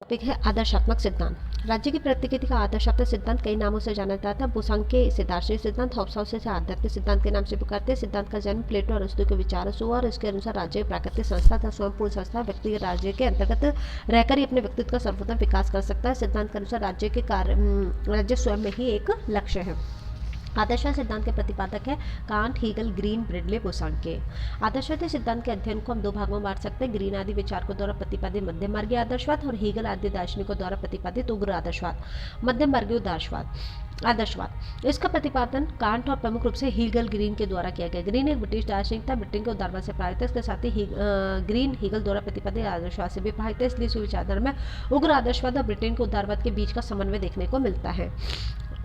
Topic है आदर्शात्मक सिद्धांत। राज्य की प्रतिकृति का आदर्शात्मक सिद्धांत कई नामों से जाना जाता है। बुसांग से दार्शनिक सिद्धांत, हॉब्स से आध्यात्मिक सिद्धांत के नाम से पुकारते हैं। सिद्धांत का जन्म प्लेटो और अरिस्टो के विचारों से हुआ और इसके अनुसार राज्य एक प्राकृतिक संस्था तथा स्वयंपूर्ण संस्था व्यक्ति के राज्य के अंतर्गत रहकर ही अपने व्यक्तित्व का सर्वोत्तम विकास कर सकता है। सिद्धांत के अनुसार राज्य के राज्य स्वयं में ही एक लक्ष्य है। आदर्शवाद सिद्धांत के प्रतिपादक है कांट, हीगल, ग्रीन, ब्रिडले, बोसांके। आदर्शवादी सिद्धांत के अध्ययन को हम दो भागों में बांट सकते हैं। ग्रीन आदि विचारकों द्वारा प्रतिपादित मध्यम मार्गीय आदर्शवाद और हीगल आदि दार्शनिकों द्वारा प्रतिपादित उग्र आदर्शवाद, मध्यम मार्गीय आदर्शवाद। इसका प्रतिपादन कांट और प्रमुख रूप से हीगल, ग्रीन के द्वारा किया गया। ग्रीन एक ब्रिटिश दार्शनिक था, ब्रिटेन के उदारवाद से प्रभावित है। इसके साथ ही ग्रीन हीगल द्वारा प्रतिपादित आदर्शवाद से भी प्रभावित है, इसलिए इसकी विचारधारा में उग्र आदर्शवाद और ब्रिटेन के उदारवाद के बीच का समन्वय देखने को मिलता है।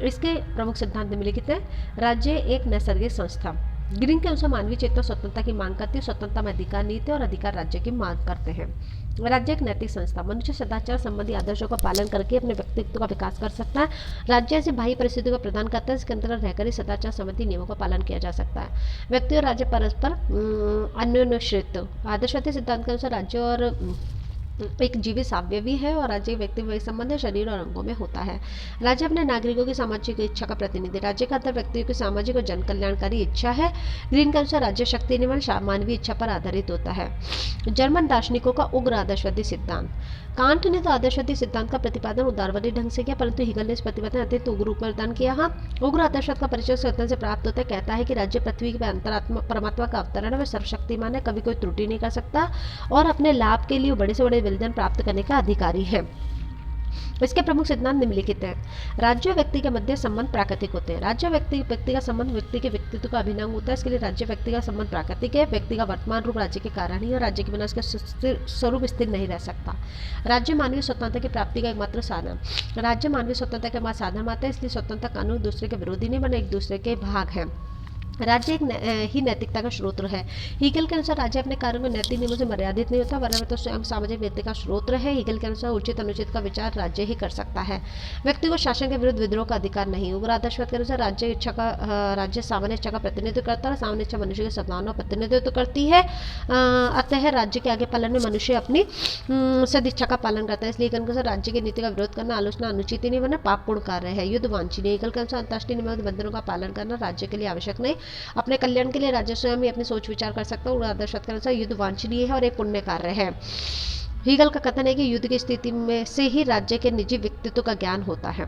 इसके प्रमुख सिद्धांत निम्नलिखित हैं। राज्य एक नैसर्गिक संस्था। ग्रीन के अनुसार मानवीय चेतना स्वतंत्रता की मांग करती है, स्वतंत्रता में अधिकार नीति और अधिकार राज्य की मांग करते हैं। राज्य एक नैतिक संस्था। मनुष्य सदाचार संबंधी आदर्शों का पालन करके अपने व्यक्तित्व का विकास कर सकता है। राज्य ऐसी बाह्य परिस्थितियों को प्रदान करता है जिसके अंतर्गत रहकर ही सदाचार संबंधी नियमों का पालन किया जा सकता है। व्यक्ति और राज्य परस्पर अन्योन्याश्रित। आदर्शवादी सिद्धांत के अनुसार राज्य और एक जीवित सावयवी है और राज्य व्यक्ति वही संबंध शरीर और अंगों में होता है। राज्य अपने नागरिकों की सामाजिक इच्छा का प्रतिनिधि। राज्य का अंतर व्यक्तियों की सामाजिक और जन कल्याणकारी इच्छा है। ग्रीन के अनुसार राज्य शक्ति नियमन मानवीय इच्छा पर आधारित होता है। जर्मन दार्शनिकों का उग्र आदर्शवादी सिद्धांत। कांट ने तो आदर्शवादी सिद्धांत का प्रतिपादन उदारवादी ढंग से किया, परंतु हीगल ने इस प्रतिपादन अत्यंत उग्र रूप में प्रदान किया। उग्र आदर्शवाद का परिचय स्वतंत्र से प्राप्त होता है। कहता है कि राज्य पृथ्वी के अंतरात्मा परमात्मा का अवतरण है, वह सर्वशक्तिमान है, कभी कोई त्रुटि नहीं कर सकता और अपने लाभ के लिए बड़े से बड़े विजन प्राप्त करने का अधिकारी है। इसके प्रमुख सिद्धांत निम्नलिखित हैं। राज्य व्यक्ति के मध्य संबंध प्राकृतिक होते हैं। राज्य व्यक्ति का संबंध व्यक्ति के व्यक्तित्व का अभिन्न होता है। इसके लिए राज्य व्यक्ति का संबंध प्राकृतिक है। व्यक्ति का वर्तमान रूप राज्य के कारण ही और राज्य के बिना उसका स्वरूप स्थिर नहीं रह सकता। राज्य मानवीय स्वतंत्रता की प्राप्ति का एकमात्र साधन। राज्य मानवीय स्वतंत्रता के एकमात्र साधन मात्र है, इसलिए स्वतंत्रता कानून दूसरे के विरोधी नहीं बने, एक दूसरे के भाग हैं। राज्य एक ही नैतिकता का स्रोत है। हीगल के अनुसार राज्य अपने कार्यों में नैतिक नियमों से मर्यादित नहीं होता, वरना तो स्वयं सामाजिक नीति का स्रोत है। हीगल के अनुसार उचित अनुचित का विचार राज्य ही कर सकता है। व्यक्ति को शासन के विरुद्ध विद्रोह का अधिकार नहीं। उग्र आदर्शवाद के अनुसार राज्य सामान्य इच्छा का प्रतिनिधित्व करता है। सामान्य इच्छा मनुष्य की सद्भावना का प्रतिनिधित्व करती है। अतः राज्य के आगे पालन में मनुष्य अपनी सदिच्छा का पालन करता है। इसलिए हीगल के अनुसार राज्य की नीति का विरोध करना, आलोचना अनुचित नहीं बना पापपूर्ण कार्य है, युद्ध वांछनीय। हीगल के अनुसार अंतर्राष्ट्रीय निबंधनों का पालन करना राज्य के लिए आवश्यक नहीं, अपने कल्याण के लिए राज्य स्वयं ही अपनी सोच विचार कर सकता है। और आदर्शवाद के अनुसार युद्ध वांछनीय है और एक पुण्य कार्य है। हीगल का कथन है कि युद्ध की स्थिति में से ही राज्य के निजी व्यक्तित्व का ज्ञान होता है।